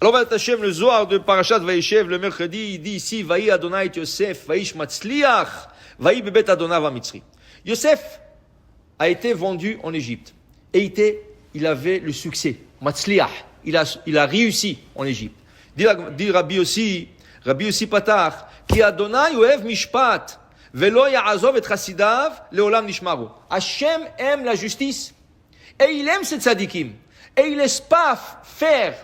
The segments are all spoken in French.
Alors, Hashem, le Zohar de Parashat Vayeshev, le mercredi, il dit ici, Vaï Adonai et Yosef, Vaïsh Matzliach, Vaï Bebet Adonav Mitzri. Yosef a été vendu en Égypte. Et il avait le succès. Matzliach. Il a réussi en Égypte. Dit Rabbi aussi Patar, Ki Adonai Oev Mishpat, Velo Ya'azov et Chassidav, Leolam Nishmaru. Hashem aime la justice. Et il aime ces tzadikim. Et il laisse pas faire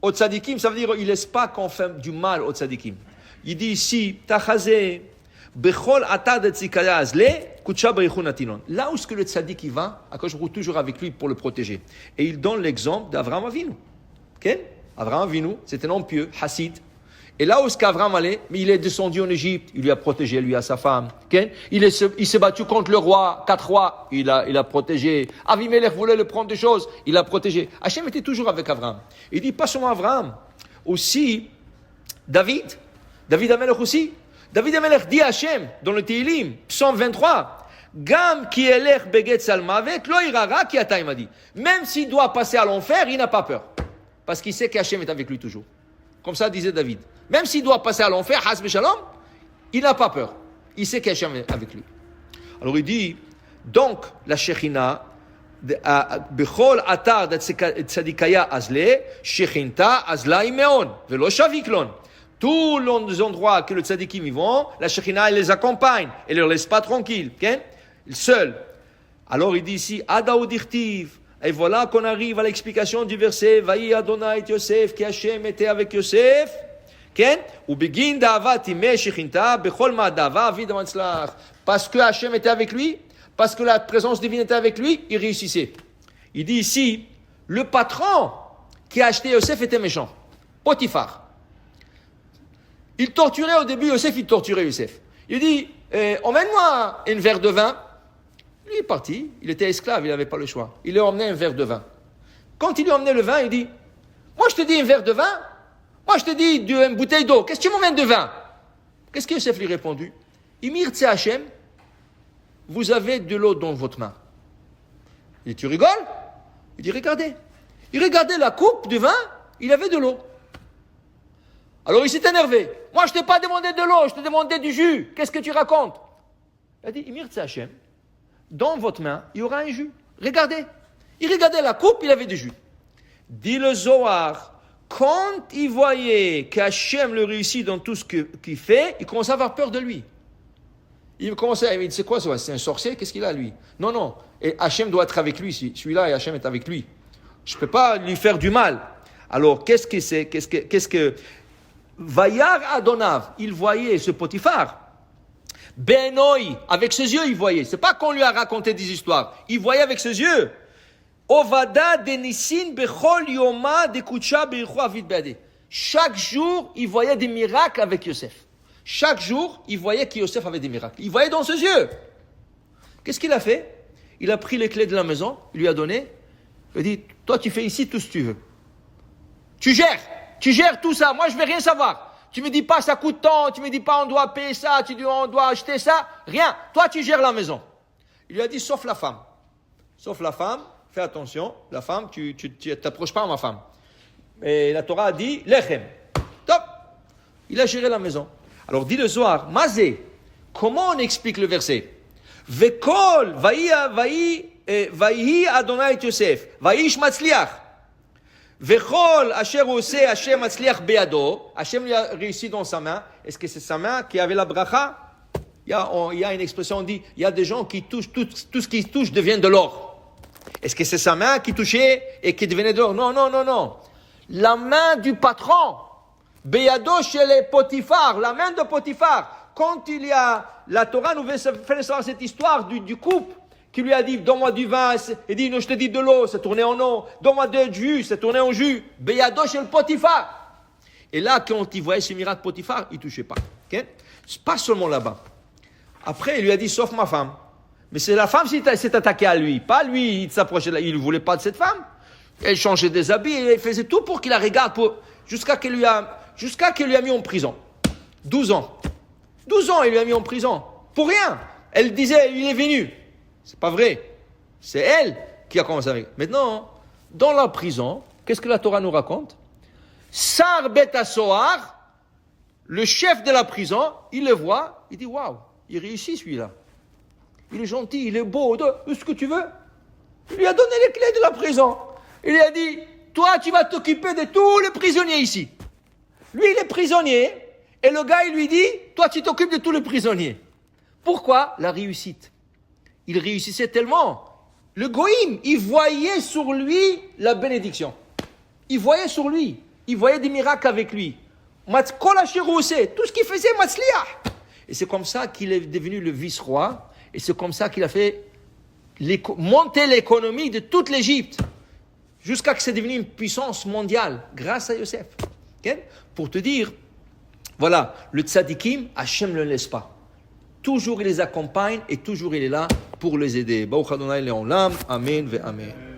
aux tzadikim, ça veut dire il laisse pas qu'on fait du mal aux tzadikim. Il dit ici, Tachazé, Bechol Atad et Tzikaya Azle, Kutsha Berichun Atinon. Là où est-ce que le tzadik il va, Akadosh Baruch Hu toujours avec lui pour le protéger. Et il donne l'exemple d'Avraham Avinu. Okay? Avraham Avinu, c'était un homme pieux, Hassid. Et là où est-ce qu'Avraham allait, mais il est descendu en Égypte, il lui a protégé, lui, à sa femme. Okay? Il s'est battu contre le roi, 4 rois, il a protégé. Avimelech voulait le prendre des choses, il a protégé. Hachem était toujours avec Avraham. Il dit pas seulement Avraham, aussi David Amelech aussi. David Amelech dit à Hachem, dans le Tehillim, psaume 23, Gam ki elech beget salmavet, lo irara ki ata, il m'a dit. Même s'il doit passer à l'enfer, il n'a pas peur. Parce qu'il sait qu'Hachem est avec lui toujours. Comme ça disait David. Même s'il doit passer à l'enfer, Hasbe Shalom, il n'a pas peur. Il sait qu'Hachem est avec lui. Alors il dit, donc, la Shekhinah, Bechol atar de tzadikaya azle, Shekhinta azla imeon, velo shaviklon. Tous les endroits que le tzadikim y vont, la Shekhinah, elle les accompagne, elle ne les laisse pas tranquilles, okay? Seul. Alors il dit ici, Adaou dirtiv. Et voilà qu'on arrive à l'explication du verset, Vaï Adonai et Yosef, qui Hachem était avec Yosef. Parce que Hachem était avec lui, parce que la présence divine était avec lui, il réussissait. Il dit ici, le patron qui a acheté Yosef était méchant. Potiphar. Il torturait au début Yosef, il torturait Yosef. Il dit, emmène-moi un verre de vin. Lui est parti, il était esclave, il n'avait pas le choix. Il lui a emmené un verre de vin. Quand il lui a emmené le vin, il dit, moi je te dis un verre de vin, moi je te dis une bouteille d'eau, qu'est-ce que tu m'emmènes de vin? Qu'est-ce que Yosef lui a répondu? Imir Tse Hachem, vous avez de l'eau dans votre main. Il dit, tu rigoles? Il dit, regardez. Il regardait la coupe de vin, il avait de l'eau. Alors il s'est énervé. Moi je ne t'ai pas demandé de l'eau, je te demandais du jus. Qu'est-ce que tu racontes? Il a dit, Imir Tse Hachem, dans votre main, il y aura un jus. Regardez. Il regardait la coupe, il avait du jus. Dit le Zohar, quand il voyait qu'Hachem le réussit dans tout ce qu'il fait, il commençait à avoir peur de lui. Il commençait à dire, c'est quoi ça? C'est un sorcier? Qu'est-ce qu'il a lui? Non. Et Hachem doit être avec lui. Celui-là, et Hachem est avec lui. Je ne peux pas lui faire du mal. Alors, qu'est-ce que c'est? Qu'est-ce que... Vayar Adonav, il voyait ce Potiphar. Benoi, avec ses yeux, il voyait. C'est pas qu'on lui a raconté des histoires. Il voyait avec ses yeux. Ovada denisin bechol yoma de kutsha beichu avid beade. Chaque jour, il voyait des miracles avec Yosef. Chaque jour, il voyait que Yosef avait des miracles. Il voyait dans ses yeux. Qu'est-ce qu'il a fait? Il a pris les clés de la maison, il lui a donné. Il a dit, toi, tu fais ici tout ce que tu veux. Tu gères tout ça. Moi, je ne vais rien savoir. Tu me dis pas ça coûte tant, tu me dis pas on doit payer ça, tu dis on doit acheter ça, rien. Toi tu gères la maison. Il lui a dit sauf la femme. Sauf la femme, fais attention, la femme, tu t'approches pas à ma femme. Et la Torah a dit lechem. Top. Il a géré la maison. Alors dit le Zohar, Mazé, comment on explique le verset? Vekol, vaïhi Adonai Yosef, vaïsh matzliach. Vechol asher oseh Hashem matzliach beado. Hashem lui a réussi dans sa main. Est-ce que c'est sa main qui avait la bracha? Il y a une expression, on dit, il y a des gens qui touchent, tout ce qu'ils touchent devient de l'or. Est-ce que c'est sa main qui touchait et qui devenait de l'or? Non. La main du patron. Beado chez les Potiphar, la main de Potiphar. Quand il y a, la Torah nous fait savoir cette histoire du couple. Qui lui a dit, donne-moi du vin, il dit, non, je te dis de l'eau, c'est tourné en eau, donne-moi du jus, c'est tourné en jus, Beyado chez le Potiphar. Et là, quand il voyait ce miracle Potiphar, il ne touchait pas. Okay? C'est pas seulement là-bas. Après, il lui a dit, sauf ma femme. Mais c'est la femme qui s'est attaquée à lui, pas lui, il s'approchait de là, il ne voulait pas de cette femme. Elle changeait des habits, et elle faisait tout pour qu'il la regarde, jusqu'à qu'il lui a mis en prison. 12 ans. 12 ans, il lui a mis en prison. Pour rien. Elle disait, il est venu. C'est pas vrai. C'est elle qui a commencé avec. Maintenant, dans la prison, qu'est-ce que la Torah nous raconte? Sar Bet HaSohar, le chef de la prison, il le voit, il dit waouh, il réussit celui-là. Il est gentil, il est beau, ce que tu veux. Il lui a donné les clés de la prison. Il lui a dit, toi tu vas t'occuper de tous les prisonniers ici. Lui il est prisonnier, et le gars il lui dit, toi tu t'occupes de tous les prisonniers. Pourquoi? La réussite. Il réussissait tellement. Le goïm, il voyait sur lui la bénédiction. Il voyait sur lui. Il voyait des miracles avec lui. Tout ce qu'il faisait, Matzliah. Et c'est comme ça qu'il est devenu le vice-roi. Et c'est comme ça qu'il a fait monter l'économie de toute l'Égypte. Jusqu'à ce que c'est devenu une puissance mondiale. Grâce à Yosef. Okay? Pour te dire, voilà, le tzadikim, Hachem ne le laisse pas. Toujours il les accompagne et toujours il est là pour les aider. Baruch Adonai Le'olam. Amen ve Amen.